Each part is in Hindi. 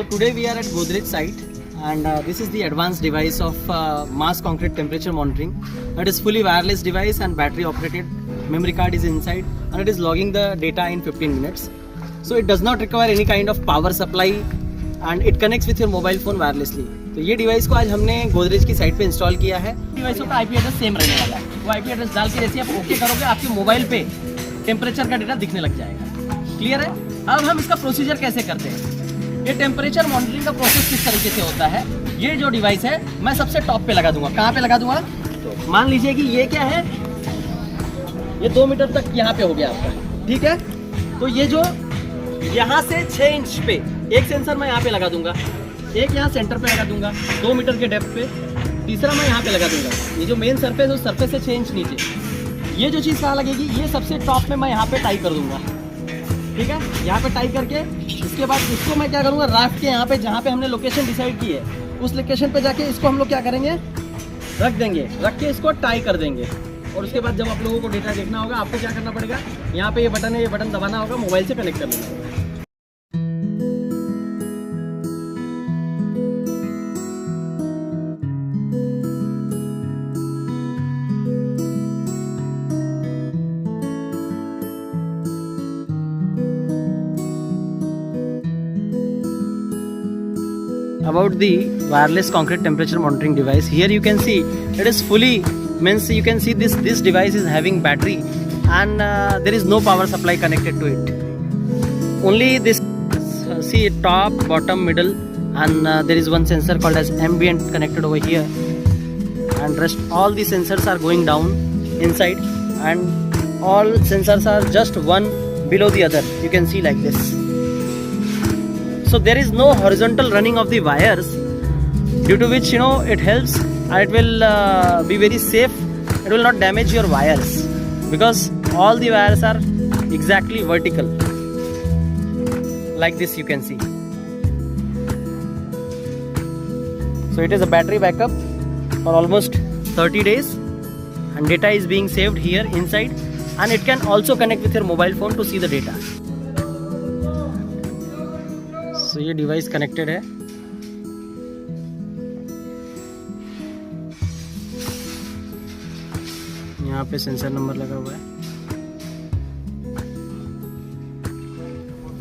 today we are at Godrej site, and this is the advanced device of mass concrete temperature monitoring. It is fully wireless device and battery operated. Memory card is inside and it is logging the data in 15 minutes. So it does not require any kind of power supply and it connects with your mobile phone wirelessly. तो ये डिवाइस को आज हमने गोदरेज की साइट पे इंस्टॉल किया है. डिवाइसों का आईपी एड्रेस सेम रहने वाला है. वो आईपी एड्रेस डाल के जैसे आप ओके करोगे आपके मोबाइल पे टेम्परेचर का डेटा दिखने लग जाएगा. क्लियर है. अब हम इसका प्रोसीजर कैसे करते हैं. ये टेम्परेचर मॉनिटरिंग का प्रोसेस किस तरीके से होता है. ये जो डिवाइस है मैं सबसे टॉप पे लगा दूंगा. कहाँ पे लगा दूंगा. तो मान लीजिए कि ये क्या है, ये 2 मीटर तक यहाँ पे हो गया आपका. ठीक है. तो ये जो यहाँ से 6 इंच पे एक सेंसर मैं यहाँ पे लगा दूंगा, एक यहाँ सेंटर पे लगा दूंगा 2 मीटर के डेप्थ पे, तीसरा मैं यहाँ पे लगा दूंगा. ये जो मेन सरफेस है उस सरफेस से 6 इंच नीचे ये जो चीज़ कहाँ लगेगी, ये सबसे टॉप में मैं यहाँ पे टाई कर दूंगा. ठीक है. यहाँ पे टाई करके इसके बाद इसको मैं क्या करूँगा, राफ्ट के यहाँ पे जहाँ पे हमने लोकेशन डिसाइड की है उस लोकेशन पे जाके इसको हम लोग क्या करेंगे, रख देंगे. रख के इसको टाई कर देंगे. और उसके बाद जब आप लोगों को डेटा देखना होगा आपको क्या करना पड़ेगा, यहाँ पे ये बटन है, ये बटन दबाना होगा, मोबाइल से कनेक्ट कर लेना होगा. About the wireless concrete temperature monitoring device, here you can see it is fully, means you can see this device is having battery and there is no power supply connected to it. Only this see top, bottom, middle, and there is one sensor called as ambient connected over here, and rest all the sensors are going down inside, and all sensors are just one below the other. You can see like this. So there is no horizontal running of the wires, due to which it helps and it will be very safe. It will not damage your wires because all the wires are exactly vertical, like this you can see. So it is a battery backup for almost 30 days and data is being saved here inside, and it can also connect with your mobile phone to see the data. तो ये डिवाइस कनेक्टेड है. यहाँ पे सेंसर नंबर लगा हुआ है.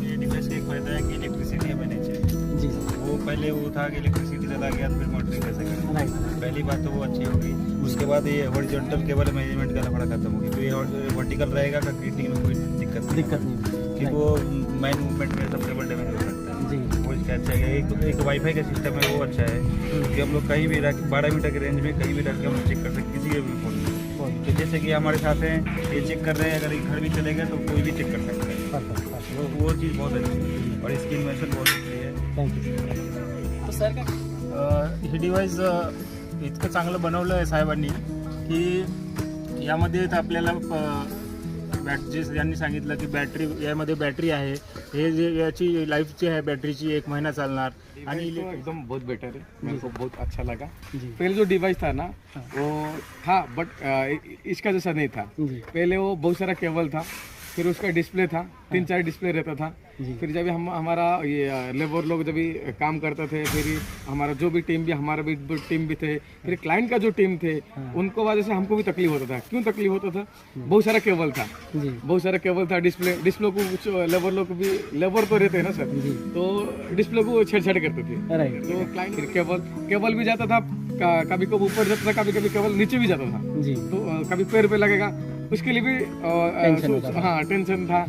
ये डिवाइस का एक फायदा है कि इलेक्ट्रिसिटी हमें नहीं चाहिए. जी. वो पहले वो था कि इलेक्ट्रिसिटी चला गया तो फिर मॉनिटरिंग कैसे करें. राइट. पहली बात तो वो अच्छी होगी. उसके बाद ये हॉरिजॉन्टल केबल मैनेजमेंट का लफड़ा खत्म होगी. तो ये वर्टिकल रहेगा, कंक्रीटिंग में कोई दिक्कत नहीं कि वो मैन मूवमेंट में सब केबल डैमेज हो सकता है. जी. वो इसका अच्छा है. एक वाईफाई का सिस्टम है वो अच्छा है कि हम लोग कहीं भी रख 12 मीटर के रेंज में कहीं भी रख के हम लोग चेक कर सकते किसी भी फोन में. तो जैसे कि हमारे साथ हैं ये चेक कर रहे हैं, अगर घर भी चले गए तो कोई भी चेक कर सकता है. वो चीज़ बहुत अच्छी है और इसकी इन्वेंशन बहुत अच्छी है. Thank you. तो सर काय हे डिवाइस इतकं चांगलं बनवलं आहे साहेबांनी की यामध्ये आपल्याला जे यांनी सांगितलं की बॅटरी यामध्ये बॅटरी आहे. हे जे याची लाईफ जी है बैटरी 1 महीना चलना. तो एकदम बहुत बेटर है. मेरे को बहुत अच्छा लगा. पहले जो डिवाइस था ना वो था बट इसका जैसा नहीं था. पहले वो बहुत सारा केबल था, फिर उसका डिस्प्ले था, 3-4 डिस्प्ले रहता था. फिर जब हमारा ये लेबर लोग जब भी काम करते थे, फिर हमारा जो भी टीम भी हमारा भी टीम भी थे, फिर क्लाइंट का जो टीम थे उनको वजह से हमको भी तकलीफ होता था. क्यों तकलीफ होता था, बहुत सारा केबल था. बहुत सारा केबल था. डिस्प्ले को कुछ लेबर लोग भी, लेबर तो रहते हैं ना सर, तो डिस्प्ले को छेड़छाड़ करते थे. तो क्लाइंट फिर केबल भी जाता था, कभी कभी ऊपर जाता था, कभी कभी केबल नीचे भी जाता था. तो कभी पैर पे लगेगा, उसके लिए भी टेंशन था.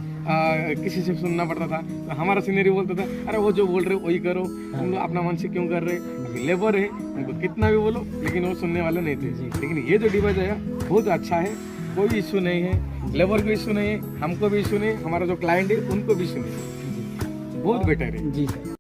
किसी से सुनना पड़ता था. तो हमारा सीनियर बोलता था अरे वो जो बोल रहे वही करो, तुम लोग अपना मन से क्यों कर रहे. अभी लेबर है, उनको कितना भी बोलो लेकिन वो सुनने वाले नहीं थे. लेकिन ये जो डिवाइस है बहुत अच्छा है. कोई इशू नहीं है, लेबर को इशू नहीं है, हमको भी इशू नहीं, हमारा जो क्लाइंट है उनको भी इशू नहीं है. बहुत बेटर है. जी सर.